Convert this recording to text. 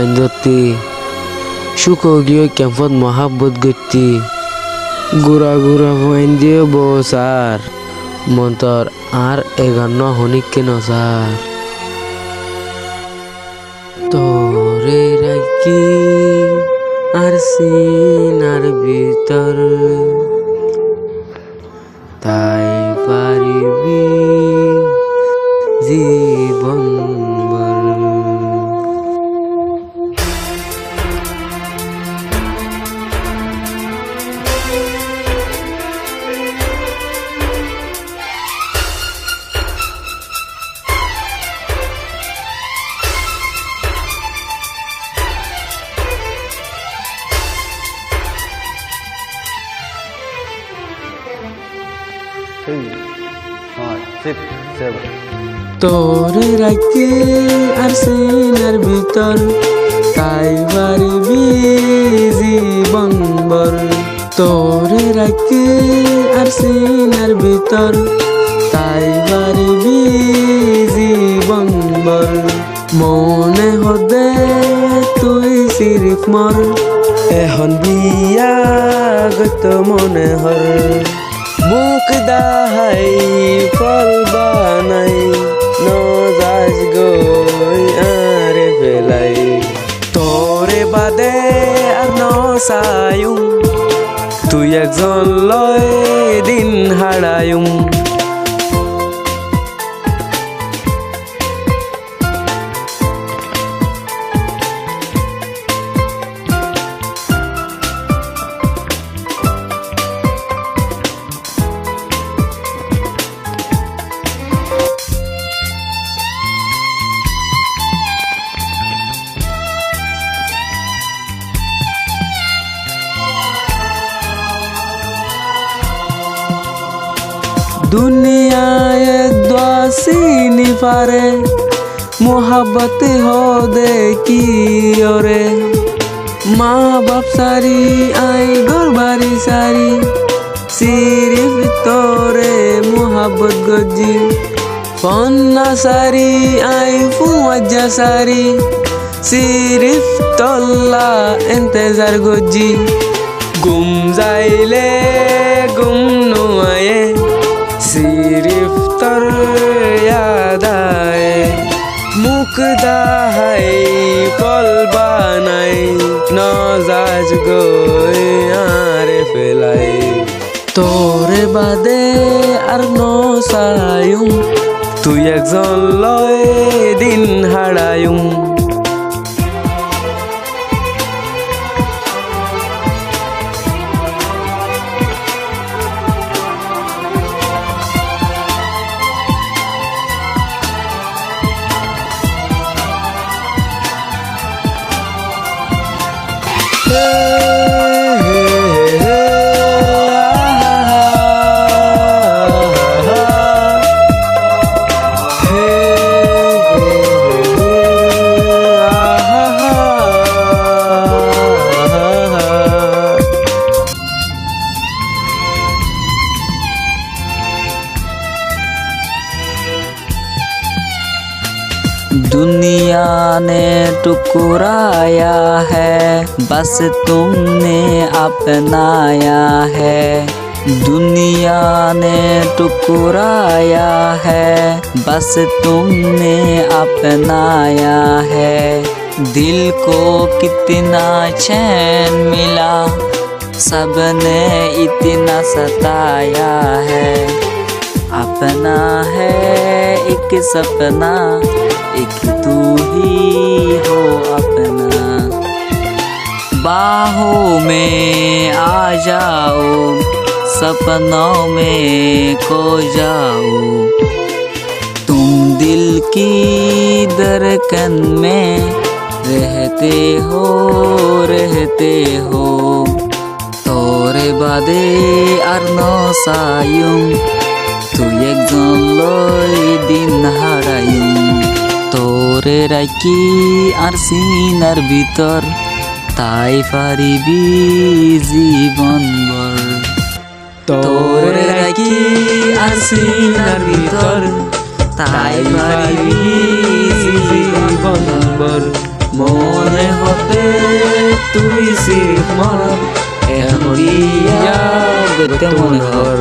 বাইন ধরতি সুখ গিয়ে ক্যাম্পত মহাব্বত গতি গুড়া গুড়া বাইন দিয়ে বসার মন্তর আর এগান্ন হনিক কেন সার তোরে রাখি আর সিনার ভিতর তাই পারিবি জীবন তোরে রাখি আর সিনার ভিতর তাই পারিবি জীবন ভর তোরে রাখি আর সিনার ভিতর তাই পারিবি জীবন ভর মনে হদে তুই সিরিফ মর এখন বিয়া গত মনে হর মুখ দাহাই ফল বানাই নজাজ গই আরে ফেলাই তোরে বাদে আর নসায়ুম তুই একজন লয় দিন হারায়ুম दुनियाए द्वासीनी पारे मोहब्बत हो दे की ओरे माँ बाप सारी आई घर बारी सारी सिर्फ तोरे मोहब्बत गजी फन्ना सारी आई फुआजा सारी सिर्फ तोला इंतजार गजी गुम जाइले गुम नुआए सिर्फ तर याद आए मुख दाहाई फल बानाई नजाज गए आरे फेलाई তোরে বাদে আর নসায়ুম তুই একজন লয় দিন হারায়ুম दुनिया ने टुकराया है बस तुमने अपनाया है दुनिया ने टुकराया है बस तुमने अपनाया है दिल को कितना चैन मिला सबने इतना सताया है अपना है एक सपना एक तू ही हो अपना बाहों में आ जाओ सपनों में खो जाओ तुम दिल की धड़कन में रहते हो তোরে বাদে আর নসায়ুম তুই একজন লই দিন হারায়ুম তোরে রাখি আর সিনার ভিতর তাই পারিবি জীবন ভর তোরে রাখি আর সিনার ভিতর তাই পারিবি জীবন ভর মনে তুই সিফ মন এখন বিয়া করতে মন হর